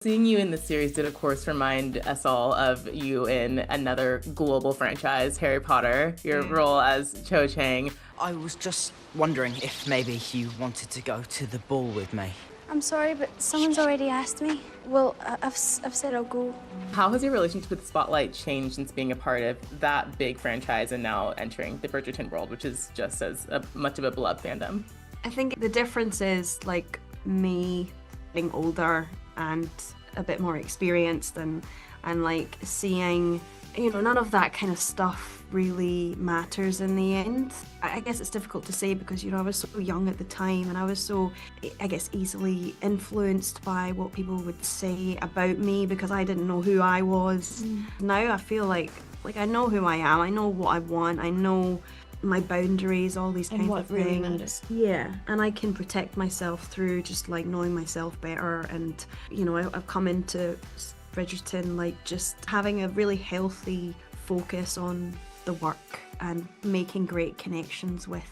Seeing you in the series did, of course, remind us all of you in another global franchise, Harry Potter, your role as Cho Chang. I was just wondering if maybe you wanted to go to the ball with me. I'm sorry, but someone's already asked me. Well, I've said I'll go. How has your relationship with Spotlight changed since being a part of that big franchise and now entering the Bridgerton world, which is just as much of a beloved fandom? I think the difference is like me getting older and a bit more experienced and like seeing, you know, none of that kind of stuff really matters in the end. I guess it's difficult to say because, you know, I was so young at the time and I was so, I guess, easily influenced by what people would say about me because I didn't know who I was. Now I feel like I know who I am, I know what I want, I know my boundaries, all these kinds of things. And what really matters. Yeah, and I can protect myself through just like knowing myself better. And you know, I've come into Bridgerton like just having a really healthy focus on the work and making great connections with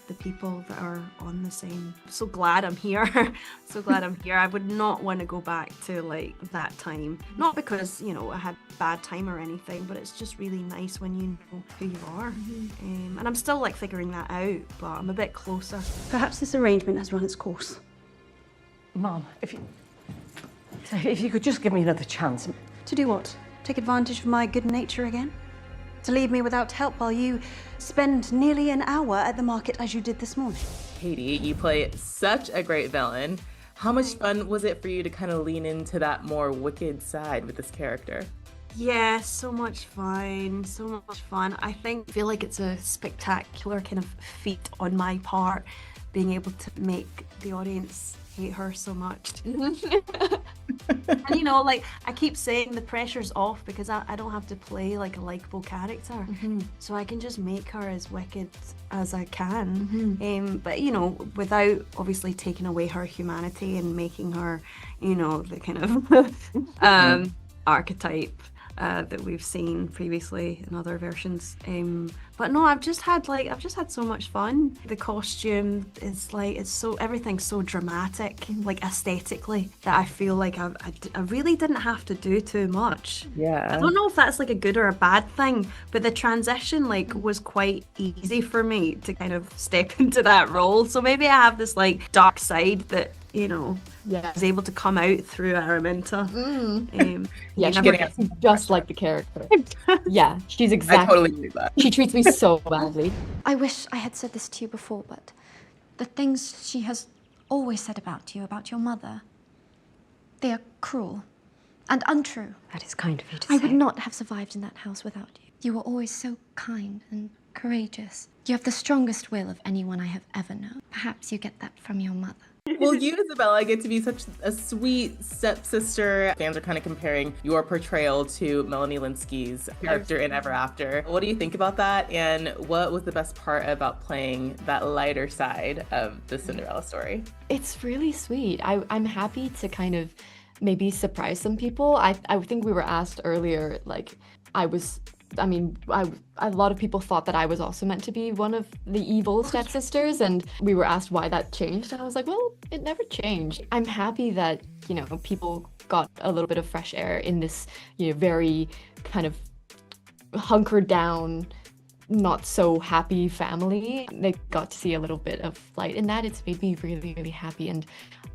the people that are on the same. So glad I'm here. So glad I'm here. I would not want to go back to like that time. Not because, you know, I had bad time or anything, but it's just really nice when you know who you are. And I'm still like figuring that out, but I'm a bit closer. Perhaps this arrangement has run its course. Mom, if you could just give me another chance. To do what? Take advantage of my good nature again? To leave me without help while you spend nearly an hour at the market as you did this morning? Katie, you play such a great villain. How much fun was it for you to kind of lean into that more wicked side with this character? Yeah, so much fun, so much fun. I feel like it's a spectacular kind of feat on my part, being able to make the audience hate her so much. And you know, like I keep saying the pressure's off because I don't have to play like a likable character. So I can just make her as wicked as I can. But you know, without obviously taking away her humanity and making her, you know, the kind of archetype that we've seen previously in other versions. But no, I've just had so much fun. The costume is like, everything's so dramatic, like aesthetically, that I feel like I really didn't have to do too much. Yeah. I don't know if that's like a good or a bad thing, but the transition like was quite easy for me to kind of step into that role. So maybe I have this like dark side that, you know, is able to come out through Araminta. Yeah, she's getting just like the character. Yeah, she's exactly. I totally believe that. She treats me so badly. I wish I had said this to you before, but the things she has always said about you, about your mother, they are cruel and untrue. That is kind of you to I say. would not have survived in that house without you. You were always so kind and courageous. You have the strongest will of anyone I have ever known. Perhaps you get that from your mother. Well, you, Isabella, get to be such a sweet stepsister. Fans are kind of comparing your portrayal to Melanie Lynskey's character in Ever After. What do you think about that? And what was the best part about playing that lighter side of the Cinderella story? It's really sweet. I'm happy to kind of maybe surprise some people. I think we were asked earlier, like, a lot of people thought that I was also meant to be one of the evil stepsisters, and we were asked why that changed, and I was like, well, it never changed. I'm happy that, you know, people got a little bit of fresh air in this, you know, very kind of hunkered down, not so happy family. They got to see a little bit of light in that. It's made me really, really happy, and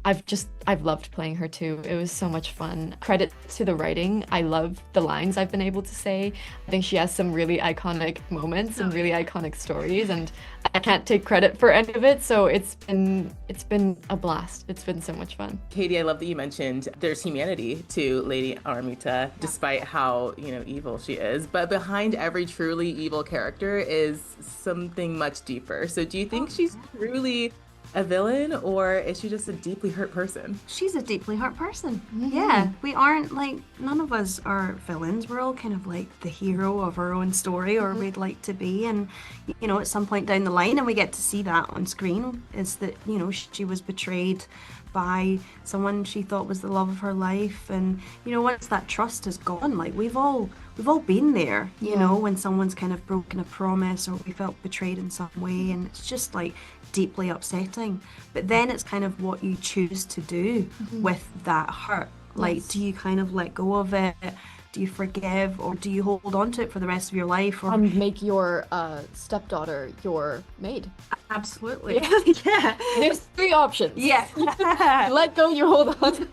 I've loved playing her too. It was so much fun. Credit to the writing. I love the lines I've been able to say. I think she has some really iconic moments and really iconic stories, and I can't take credit for any of it, so it's been a blast. It's been so much fun. Katie, I love that you mentioned there's humanity to Lady Aramita, despite how, you know, evil she is. But behind every truly evil character is something much deeper. So do you think she's truly a villain, or is she just a deeply hurt person? She's a deeply hurt person. Yeah, we aren't like, none of us are villains. We're all kind of like the hero of our own story, or we'd like to be. And, you know, at some point down the line, and we get to see that on screen, is that, you know, she was betrayed by someone she thought was the love of her life. And, you know, once that trust is gone, like we've all been there, you know, when someone's kind of broken a promise or we felt betrayed in some way, and it's just like deeply upsetting. But then it's kind of what you choose to do with that hurt Like, Yes. do you kind of let go of it? Do you forgive, or do you hold on to it for the rest of your life? Or Make your stepdaughter your maid. absolutely, yeah, There's 3 options. yeah, You let go, you hold on.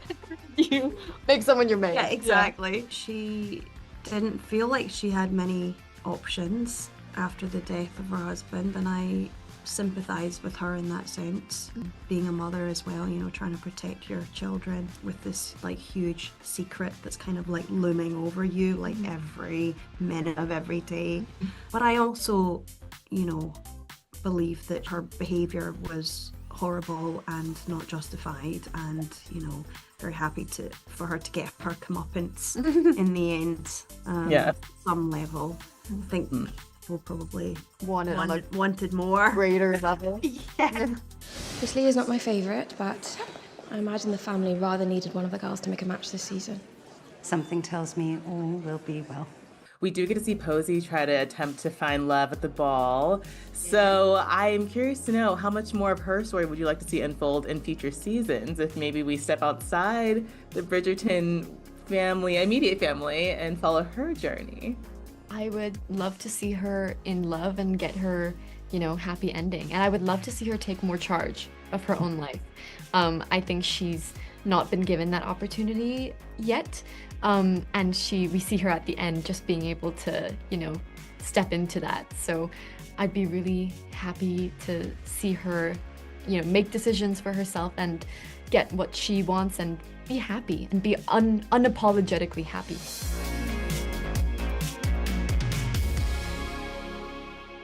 You make someone your maid. yeah, exactly. She didn't feel like she had many options after the death of her husband, and I sympathize with her in that sense. Being a mother as well, you know, trying to protect your children with this like huge secret that's kind of like looming over you like every minute of every day. But I also, you know, believe that her behavior was horrible and not justified, and you know, very happy for her to get her comeuppance in the end. Yeah. Some level. I think people probably wanted more. Greater level. Yeah. Miss Lee is not my favourite, but I imagine the family rather needed one of the girls to make a match this season. Something tells me all will be well. We do get to see Posey try to attempt to find love at the ball. So I'm curious to know, how much more of her story would you like to see unfold in future seasons, if maybe we step outside the Bridgerton family, immediate family, and follow her journey? I would love to see her in love and get her, you know, happy ending. And I would love to see her take more charge of her own life. I think she's not been given that opportunity yet. And we see her at the end just being able to, you know, step into that. So I'd be really happy to see her, you know, make decisions for herself and get what she wants and be happy and be unapologetically happy.